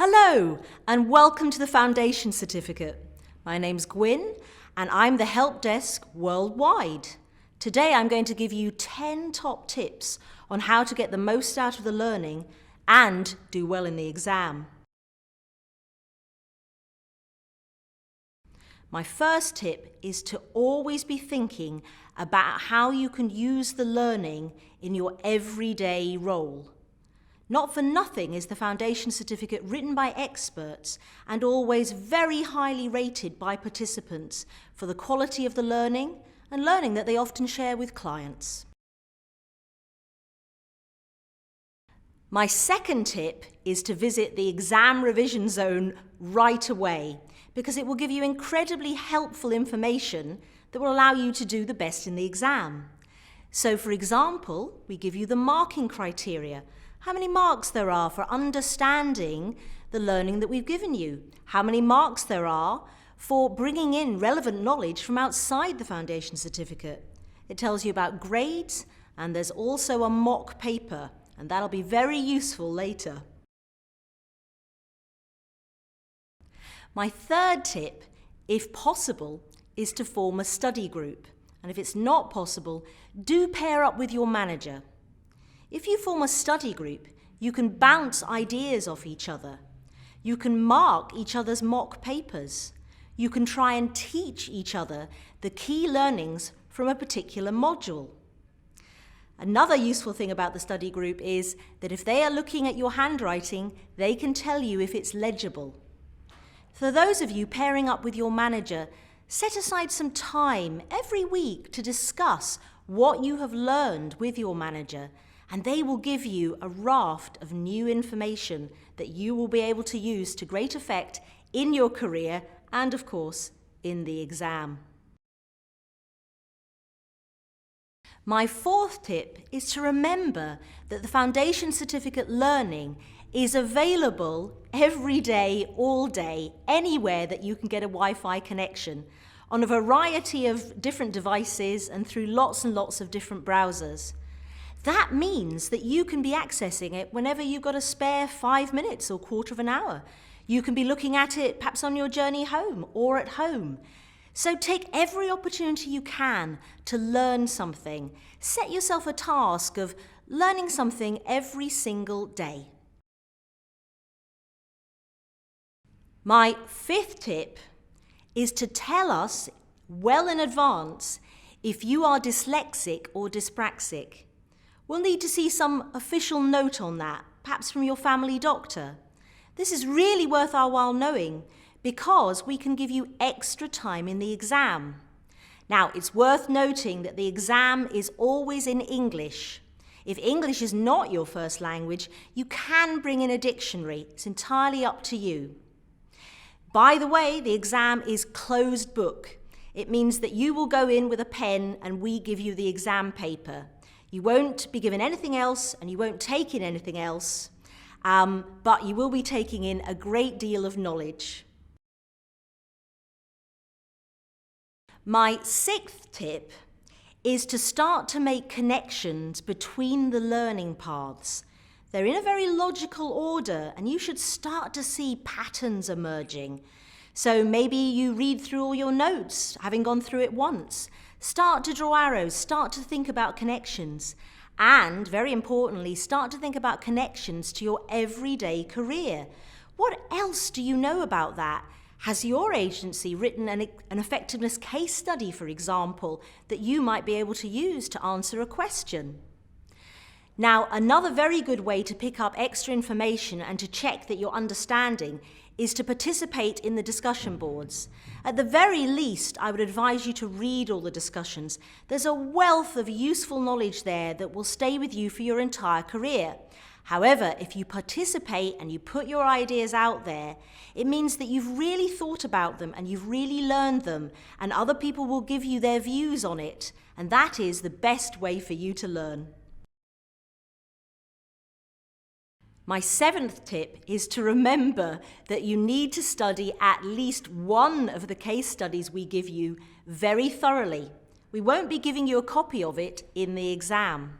Hello and welcome to the Foundation Certificate. My name's Gwyn and I'm the help desk worldwide. Today I'm going to give you 10 top tips on how to get the most out of the learning and do well in the exam. My first tip is to always be thinking about how you can use the learning in your everyday role. Not for nothing is the Foundation Certificate written by experts and always very highly rated by participants for the quality of the learning and learning that they often share with clients. My second tip is to visit the exam revision zone right away because it will give you incredibly helpful information that will allow you to do the best in the exam. So for example, we give you the marking criteria. How many marks there are for understanding the learning that we've given you. How many marks there are for bringing in relevant knowledge from outside the Foundation Certificate. It tells you about grades, and there's also a mock paper, and that'll be very useful later. My third tip, if possible, is to form a study group. And if it's not possible, do pair up with your manager. If you form a study group, you can bounce ideas off each other. You can mark each other's mock papers. You can try and teach each other the key learnings from a particular module. Another useful thing about the study group is that if they are looking at your handwriting, they can tell you if it's legible. For those of you pairing up with your manager, set aside some time every week to discuss what you have learned with your manager, and they will give you a raft of new information that you will be able to use to great effect in your career and, of course, in the exam. My fourth tip is to remember that the Foundation Certificate learning is available every day, all day, anywhere that you can get a Wi-Fi connection, on a variety of different devices and through lots and lots of different browsers. That means that you can be accessing it whenever you've got a spare 5 minutes or quarter of an hour. You can be looking at it perhaps on your journey home or at home. So take every opportunity you can to learn something. Set yourself a task of learning something every single day. My fifth tip is to tell us well in advance if you are dyslexic or dyspraxic. We'll need to see some official note on that, perhaps from your family doctor. This is really worth our while knowing because we can give you extra time in the exam. Now, it's worth noting that the exam is always in English. If English is not your first language, you can bring in a dictionary. It's entirely up to you. By the way, the exam is closed book. It means that you will go in with a pen and we give you the exam paper. You won't be given anything else and you won't take in anything else, but you will be taking in a great deal of knowledge. My sixth tip is to start to make connections between the learning paths. They're in a very logical order and you should start to see patterns emerging. So maybe you read through all your notes, having gone through it once. Start to draw arrows, start to think about connections, and very importantly, start to think about connections to your everyday career. What else do you know about that? Has your agency written an effectiveness case study, for example, that you might be able to use to answer a question? Now, another very good way to pick up extra information and to check that you're understanding is to participate in the discussion boards. At the very least, I would advise you to read all the discussions. There's a wealth of useful knowledge there that will stay with you for your entire career. However, if you participate and you put your ideas out there, it means that you've really thought about them and you've really learned them, and other people will give you their views on it, and that is the best way for you to learn. My seventh tip is to remember that you need to study at least one of the case studies we give you very thoroughly. We won't be giving you a copy of it in the exam.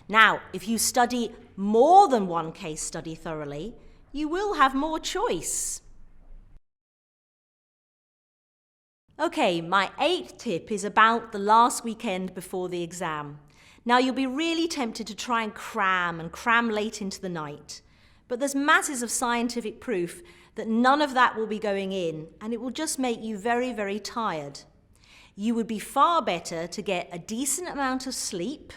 Now, if you study more than one case study thoroughly, you will have more choice. Okay, my 8th tip is about the last weekend before the exam. Now, you'll be really tempted to try and cram late into the night. But there's masses of scientific proof that none of that will be going in, and it will just make you very, very tired. You would be far better to get a decent amount of sleep.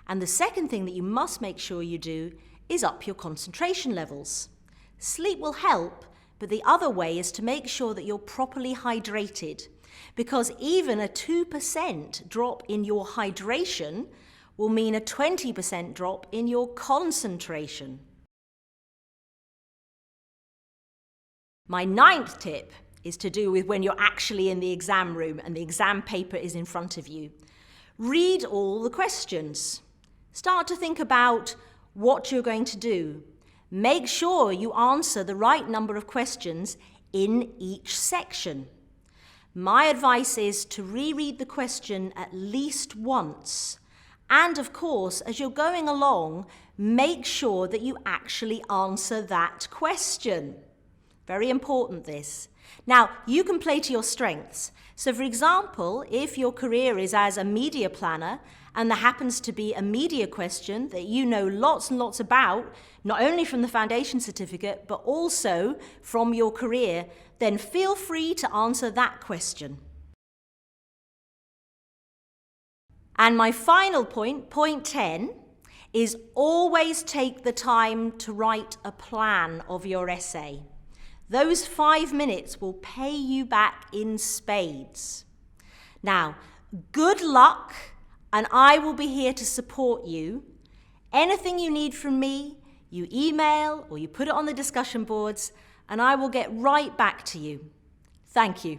And the second thing that you must make sure you do is up your concentration levels. Sleep will help, but the other way is to make sure that you're properly hydrated, because even a 2% drop in your hydration will mean a 20% drop in your concentration. My 9th tip is to do with when you're actually in the exam room and the exam paper is in front of you. Read all the questions. Start to think about what you're going to do. Make sure you answer the right number of questions in each section. My advice is to reread the question at least once. And of course, as you're going along, make sure that you actually answer that question. Very important, this. Now, you can play to your strengths. So, for example, if your career is as a media planner and there happens to be a media question that you know lots and lots about, not only from the Foundation Certificate, but also from your career, then feel free to answer that question. And my final point, point 10, is always take the time to write a plan of your essay. Those 5 minutes will pay you back in spades. Now, good luck, and I will be here to support you. Anything you need from me, you email or you put it on the discussion boards, and I will get right back to you. Thank you.